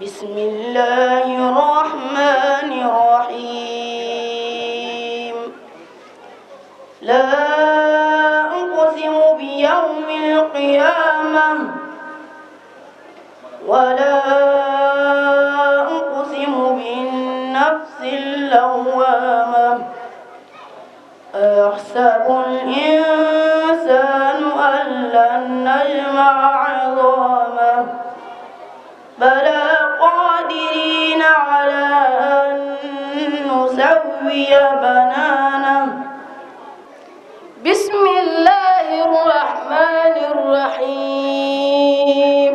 بسم الله الرحمن الرحيم لا أقسم بيوم القيامة ولا أقسم بالنفس اللوامة أيحسب الإنسان أن لن نجمع عظامه بلى قادرين على أن نسوي بنانه بسم الله الرحمن الرحيم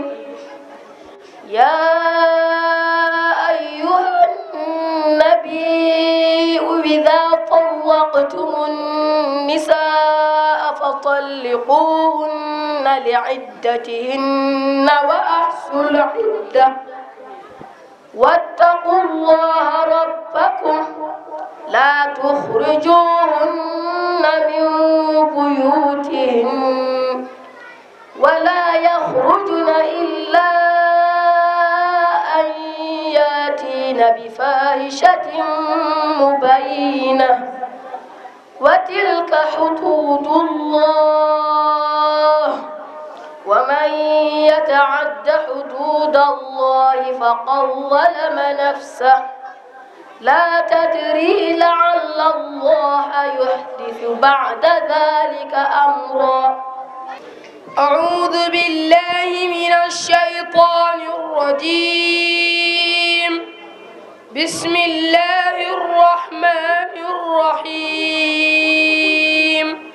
يا أيها النبي إذا طلقتم النساء فطلقوهن لعدتهن وأحصوا العدة واتقوا الله ربكم لا تخرجوهن من بيوتهن ولا يخرجن إلا أن ياتين بفاحشة مبينة وتلك حدود الله ومن يتعد حدود الله فقد ظلم نفسه لا تدري لعل الله يحدث بعد ذلك أمرا أعوذ بالله من الشيطان الرجيم بسم الله الرحمن الرحيم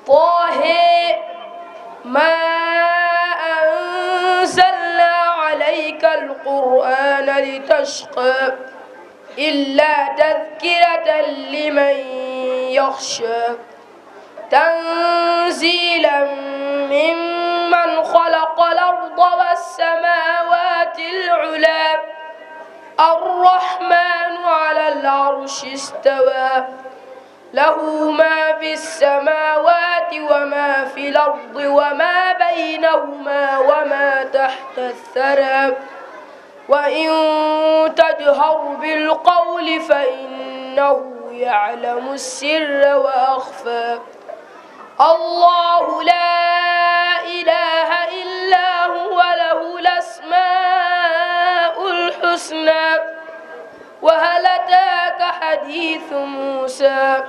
طه ما أنزلنا عليك القرآن لتشقى إلا تذكرة لمن يخشى تنزيلا ممن خلق الأرض والسماوات العلى الرحمن على العرش استوى له ما في السماوات وما في الأرض وما بينهما وما تحت الثرى وإن تجهر بالقول فإنه يعلم السر وأخفى الله لا إله إلا هو له الأسماء الحسنى وهل أتاك حديث موسى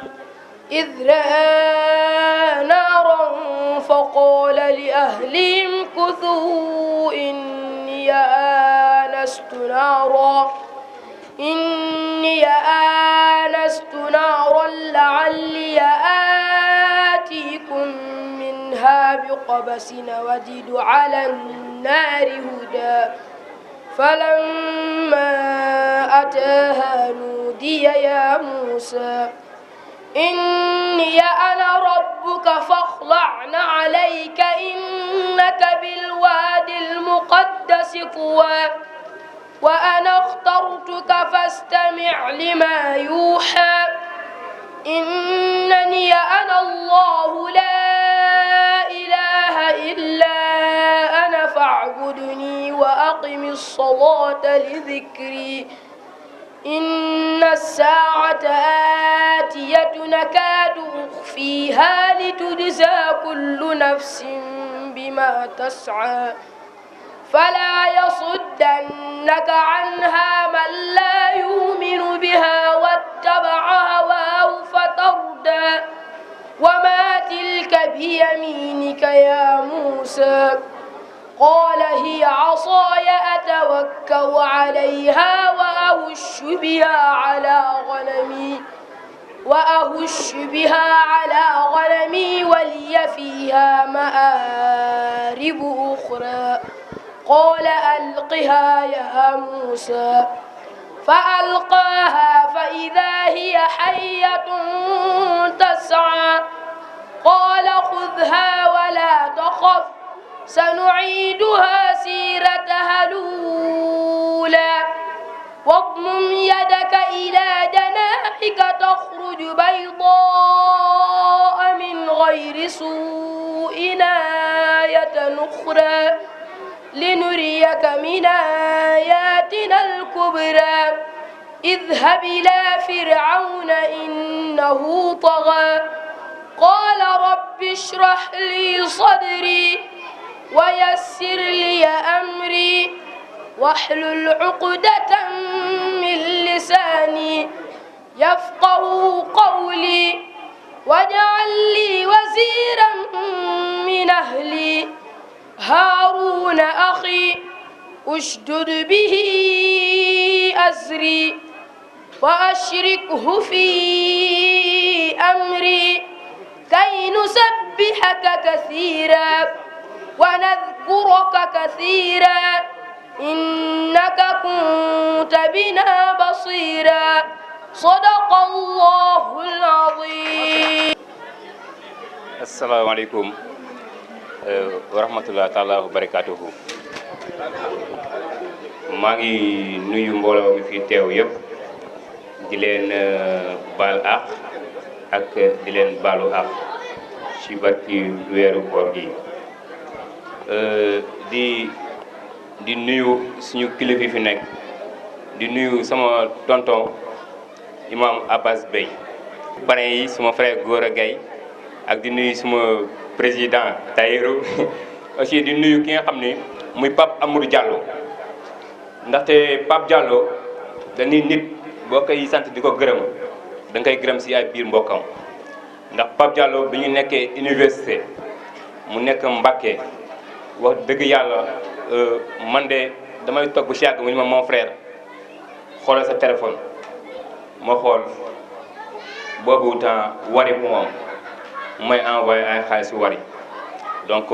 إذ رأى نارا فقال لأهلهم كثوا إني آنست نارا لعلي آتيكم منها بقبس وجد على النار هدى فلما أتاها نودي يا موسى إني أنا ربك فاخلع عليك إنك بالواد المقدس طوى وأنا اخترتك فاستمع لما يوحى إنني أنا الله لا إله إلا أنا فاعبدني وأقم الصلاة لذكري إن الساعة آتية نكاد أخفيها لتجزى كل نفس بما تسعى فلا يصدنك عنها من لا يؤمن بها واتبع هواه فتردى وما تلك بيمينك يا موسى قال هي عصاي أتوكأ عليها وأهش بها على غنمي ولي فيها مآرب أخرى قال ألقها يا موسى فألقاها فإذا هي حية تسعى قال خذها ولا تخف سنعيدها سيرتها الأولى واضمم يدك إلى جناحك تخرج بيضاء من غير سوء آية أخرى لنريك من آياتنا الكبرى اذهب إلى فرعون إنه طغى قال رب اشرح لي صدري ويسر لي أمري واحلل عقدة من لساني يفقه قولي واجعل لي وزيرا من أهلي هارون أخي اشدد به أزري وأشركه في أمري كي نسبحك كثيرا ونذكرك كثيرا إنك كنت بنا بصيرا صدق الله العظيم. السلام عليكم ورحمة الله تعالى وبركاته. maa ngi nuyu mbooloo mi fi teew yëpp di leen baal ak di leen baalu àq ci barki weeru koor gi di nuyu suñu kilifa fi nekk di nuyu sama tonton imam Abbas Bey parrain yi suma frère Gora Gaye ak di nuyu suma président Tahirou aussi di nuyu ki nga xam ni muy Pape Amadou Diallo ndaxte Pape Diallo dañuy nit boo koy sant di ko gërëm da nga koy gërëm si ay biir mbokkam ndax Pape Diallo bi ñu nekkee université mu nekk Mbacké wax dëgg yàlla man de damay toog bu si yàgg mu ñu ma mon frère xoolal sa téléphone ma xool boobu temps wari bu moom may envoyé ay xaalis si wari donc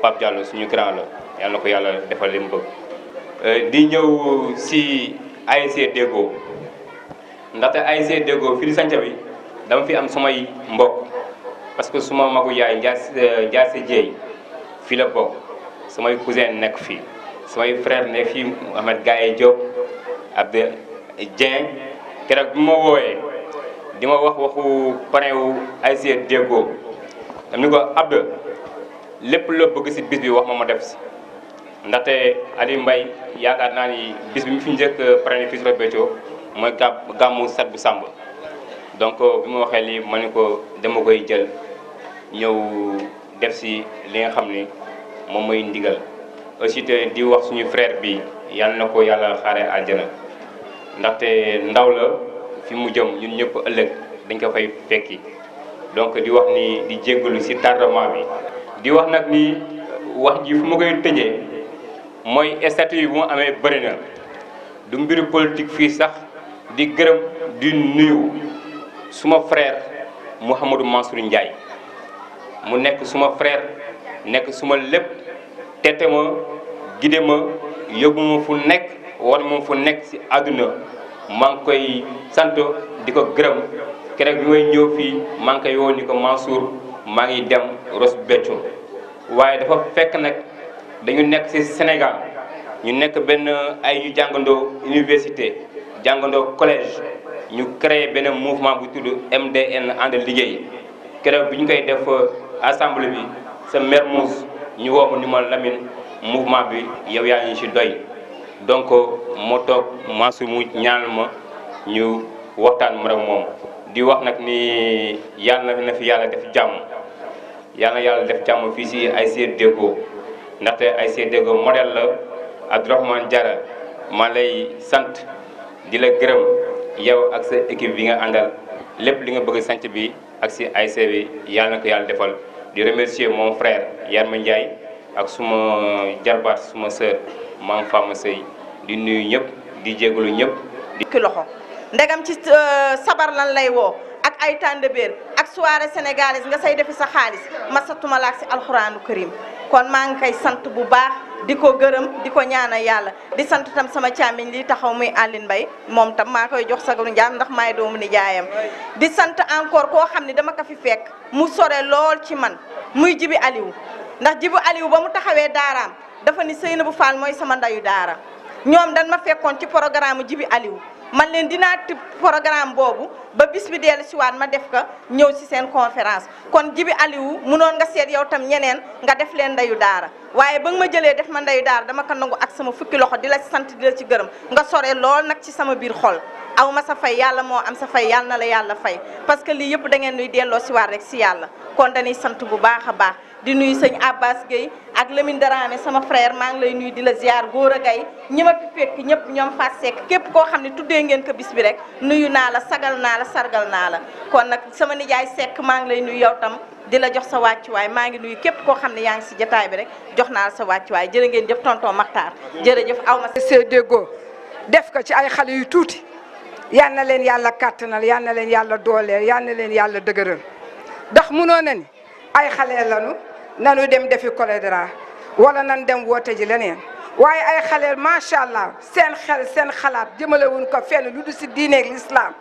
Pape Diallo suñu grand la yàlla na ko yàlla defal li mu bëgg di ñëw si ASC Deggo ndaxte ASC Deggo fii di sanca bi dama fi am sumay mbokk parce que suma magu yaay Ndiasse Dieye fii la bokk samay cousin nekk fii samay frère nekk fii Ahmed Gaye Diop Abdou Dieng keroog bi ma wooyee di ma wax waxu parrain wu ASC Deggo dam ni ko Abdou lépp loo bëgg si bis bi wax ma def si ndaxte Aliou Mbaye yaakaar naa ni bis bi mu fi njëkk parrain fii Ross Béthio mooy gàmmu sat bu sàmb donc bi ma waxee lii ma ni ko dama koy jël ñëw def si li nga xam ni moom mooy ndigal aussi te di wax suñu frère bi yal na ko yàlla xaare àjjana ndaxte ndaw la fi mu jëm ñun ñëpp ëllëg dañ ko fay fekki donc di wax ni di jéggalu si tardement bi di wax nag ni wax ji fu ma koy tëjee mooy statut yi bu mu amee bëri na du mbiru politique fii sax di gërëm di nuyu suma frère Mouhamadou Mansour Ndiaye mu nekk suma frère nekk suma lépp tete ma gide ma yóbbu ma fu nekk war ma fu nekk si àdduna maa ngi koy sant di ko gërëm keroog bi may ñëw fii maa ngi koy woo ni ko Mansour maa ngi dem Ross Béthio waaye dafa fekk nag dañu nekk ci Sénégal ñu nekk benn ay ñu jàngandoo université jàngandoo collège ñu créé benn mouvement bu tudd MDN ànd liggéey keroog bi ñu koy def assemblée bi sa Mermoz ñu woo ma ni ma Lamine mouvement bi yow yaa ngi ci doy donc moo toog Mansour mu ñaanal ma ñu waxtaan ma ak moom di wax nag ni yàlla na fi yàlla def jàmm yàlla na yàlla def jàmm fii ci ASC Deggo ndaxte ASC Deggo modèle la Abdourahmane Diarra maa lay sant di la gërëm yow ak sa équipe bi nga àndal lépp li nga bëgg sant bi ak ci ASC bi yàlla na ko yàlla defal di remercier mon frère Yarma Ndiaye ak suma jarbaat suma sœur Mame Fama Sey di nuyu ñëpp di jégalu ñëpp ki loxo ndegam ci sabar lan lay woo ak ay tàndbeer ak soirée sénégalaise nga say defi sa xaalis masatuma laak si alxuraanu karim kon maa ngi koy sant bu baax di ko gërëm di ko ñaanal yàlla di sant tam sama càmmiñ li taxaw muy Aline Mbaye moom tam maa koy jox sagaru njaam ndax maay doomu ni jaayam di sant encore koo xam ne dama ko fi fekk mu sore lool ci man muy Jibi Aliou ndax Jibi Aliou ba mu taxawee daaraam dafa ni Seynabou Fall mooy sama ndayu daara ñoom dañ ma fekkoon ci programme Jibi Aliou man leen dinaa tib programme boobu ba bis bi dellu si waat ma def ko ñëw si seen conférence kon Djiby Aliou munoon nga seet yow tam ñeneen nga def leen ndeyu daara waaye ba nga ma jëlee def ma ndeyu daara dama ko nangu ak sama fukki loxo di la sant di la ci gërëm nga sore lool nag ci sama biir xol aw ma sa fay yàlla moo am sa fay yàlla na la yàlla fay parce que lii yëpp da ngeen nuy delloo si waat rek si yàlla kon dañuy sant bu baax a baax di nuyu sëñ Abbas Gueye ak Lamine Dramé sama frère maa ngi lay nuyu di la ziar Gora Gaye ñi ma fi fekk ñëpp ñoom Fatou Seck képp koo xam ne tuddee ngeen ko bis bi rek nuyu naa la sagal naa la sargal naa la kon nag sama nijaay Seck maa ngi lay nuyu yow tam di la jox sa wàccuwaay maa ngi nuyu képp koo xam ne yaa ngi si jotaay bi rek jox naa la sa wàccuwaay jërë ngeen jëf tonton Makhtar jërëjëf aw ma see déggoo def ko ci ay xale yu tuuti yal na leen yàlla kàttanal yal na leen yàlla dooleel yal na leen yàlla dëgëral ndax munoo na ni ay xale lanu nanu dem defi choléra wala nan dem woote ji leneen waaye ay xaleel macha allah seen xel seen xalaat jëmale wuñ ko fenn lu du si diineeg l'islam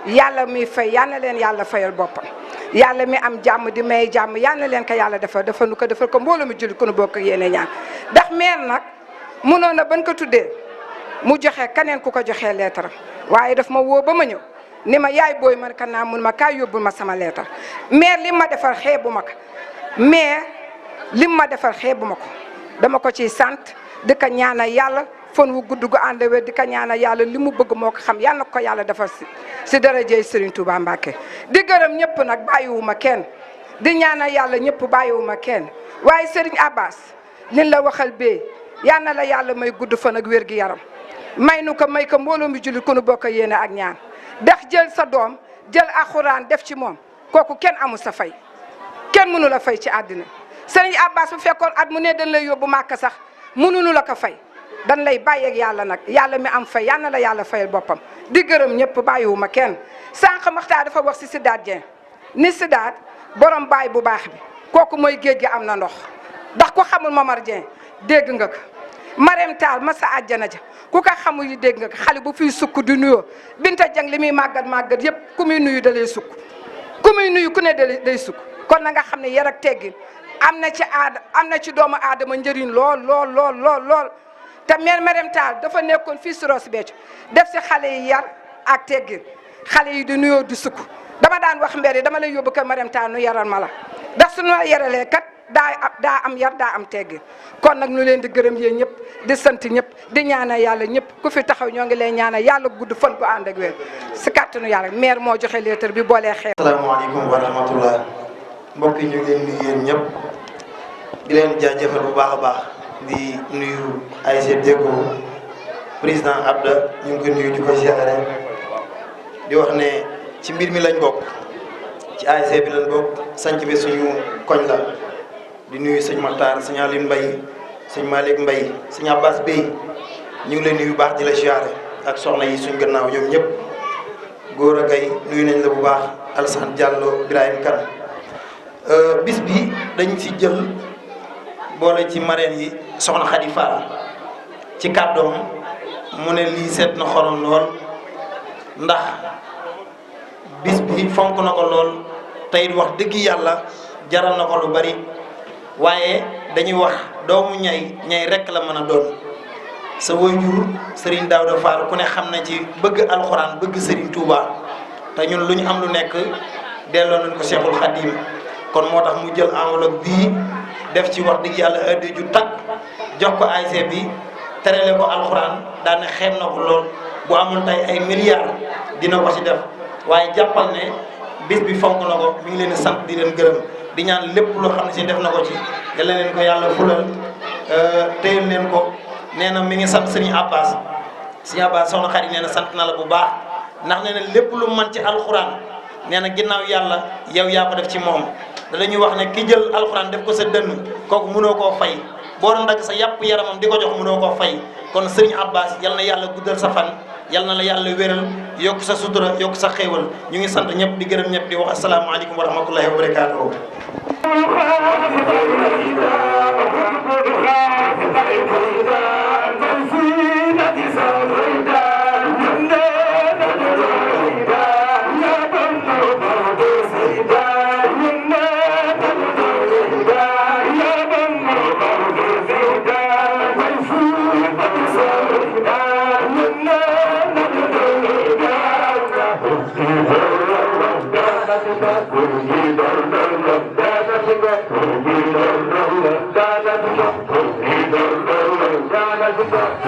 yàlla mi fay yal na leen yàlla fayal boppam yàlla mi am jàmm di may jàmm yal na leen ko yàlla defal nu ko defal ko mbooloo mi julli ku nu bokk yéene ñaan ndax meer nag munoon na ban ko tuddee mu joxe keneen ku ko joxee leetaram waaye daf ma woo ba ma ñëw ni ma yaay booy man kan naa mun ma kaay yóbbul ma sama leetar meer li ma defal xeebu ma ko mais lim ma defal xeebu ma ko dama ko ciy sant di ko ñaanal yàlla fon wu gudd gu ànd wér di ko ñaanal yàlla li mu bëgg moo ko xam yàlla na ko yàlla defal si darajey Serigne Touba Mbacké di gërëm ñëpp nag bàyyiwuma kenn di ñaanal yàlla ñëpp bàyyiwuma kenn waaye Serigne Abbas liñ la waxal bee yal na la yàlla may gudd fan ak wér gi yaram may nu ko may ko mbooloo mi jullit ku nu bokk yéene ak ñaan ndax jël sa doom jël alxuraan def ci moom kooku kenn amul sa fay kenn mënu la fay ci àddina Serigne Abbas bu fekkoon at mu ne dañ lay yóbbu Màkka sax mënuñu la ko fay dañ lay bàyyeeg yàlla nag yàlla mi am fay yal na la yàlla fayal boppam di gërëm ñëpp bàyyiwuma kenn sànq Maxtaar dafa wax si Sidaat Dieng ni Sidaat borom baay bu baax bi kooku mooy géej gi am na ndox ndax ku xamul Momar Dieng dégg nga ko Marème Tall ma sa àjjana ja ku ko xamul yi dégg nga ko xale bu fiy sukk di nuyoo Binta Dieng li muy màggat yëpp ku muy nuyu da lay sukk ku muy nuyu ku ne day sukk kon na nga xam ne yar ak teggin am na ci am na ci doomu aadama njëriñ lool te mère Marème Tall dafa nekkoon fii si Ross Béthio def si xale yi yar ak teggin xale yi di nuyoo di sukk dama daan wax mbir yi dama lay yóbbu kër Marème Tall nu yaral ma la ndax suñu la yaralee kat daa am yar daa am teggin kon nag ñu leen di gërëm yéen ñëpp di sant ñëpp di ñaanal yàlla ñëpp ku fi taxaw ñoo ngi lay ñaanal yàlla gudd fan bu ànd ak wér si kàttanu yàlla maire moo joxe lettre bi boolee xew. asalaamaaleykum wa rahmatullah mbokk yi ñu ngi leen nuyu yéen ñëpp di leen jaajëfal bu baax a baax di nuyu ASC Deggo président Abda ñu ngi ko nuyu di ko ziare di wax ne ci mbir mi lañ bokk ci ASC bi lañ bokk sanc bi suñu koñ la di nuyu sëñ Makhtar sëñ Aline Mbaye sëñ Malick Mbaye sëñ Abbas Bey ñu ngi leen nuyu baax di la ziare ak soxna yi suñ gannaaw ñoom ñëpp Gora Gaye nuyu nañ la bu baax Alassane Diallo Ibrahima Kane bis bi dañ ci jël boole ci marraine yi soxna Khady Fall ci kàddoom mu ne lii seet na xorom lool ndax bis bi fonk na ko lool tey wax dëgg yàlla jaral na ko lu bari waaye dañuy wax doomu ñay rekk la mën a doon sa waajur Serigne Daouda Fall ku ne xam na ci bëgg alxuraan bëgg Serigne Touba te ñun lu ñu am lu nekk delloo nañ ko Cheikhul Khadim kon moo tax mu jël enveloppe bii def ci wax dëgg yàlla addi ju tag jox ko ASC bi terale ko alxuraan daane xeeb na ko lool bu amul tey ay milliards dina ko ci def waaye jàppal ne bis bi fonk na ko mi ngi leen di sant di leen gërëm di ñaan lépp loo xam ne si def na ko ci yàlla leen ko yàlla fulal téyel leen ko nee na mi ngi sant Serigne Abbas soxna Khady nee na sant na la bu baax ndax nee na lépp lu man ci alxuraan nee na ginnaaw yàlla yow yaa ko def ci moom da dañuy wax ne ki jël alxuraan def ko sa dënn kooku mënoo koo fay boo doon dagg sa yàpp yaramam di ko jox mënoo koo fay kon Serigne Abbas yal na yàlla guddal sa fan yal na la yàlla wéral yokk sa sutura yokk sa xéewal ñu ngi sant ñëpp di gërëm ñëpp di wax asalaamaaleykum wa rahmatullahi wa barakaatuhu. Thank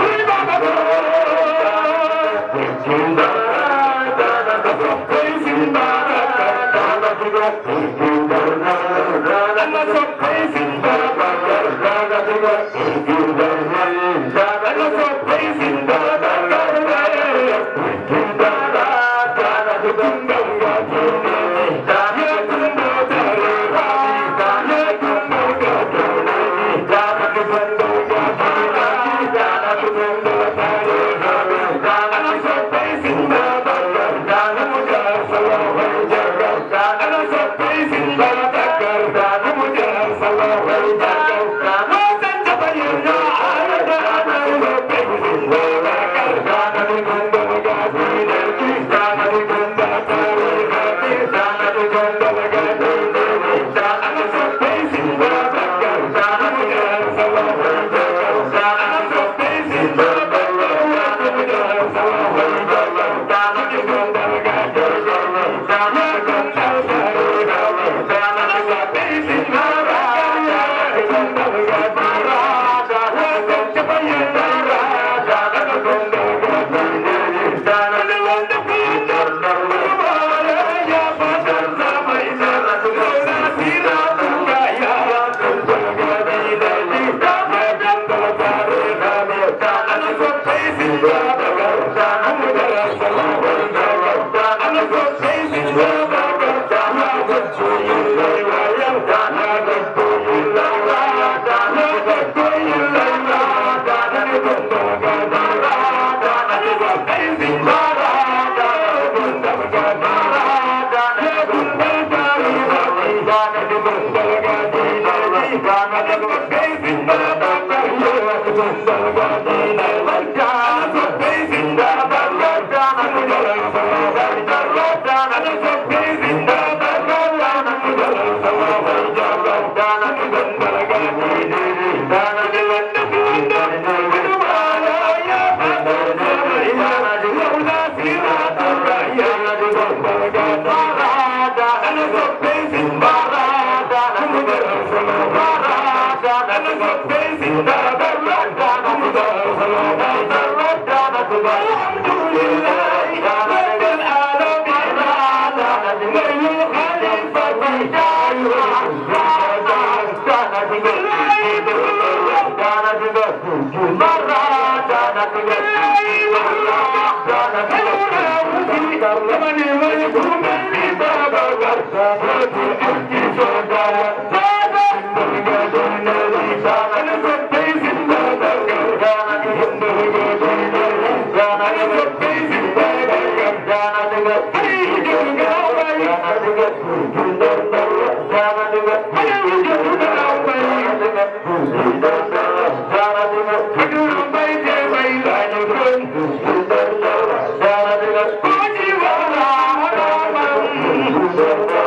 you.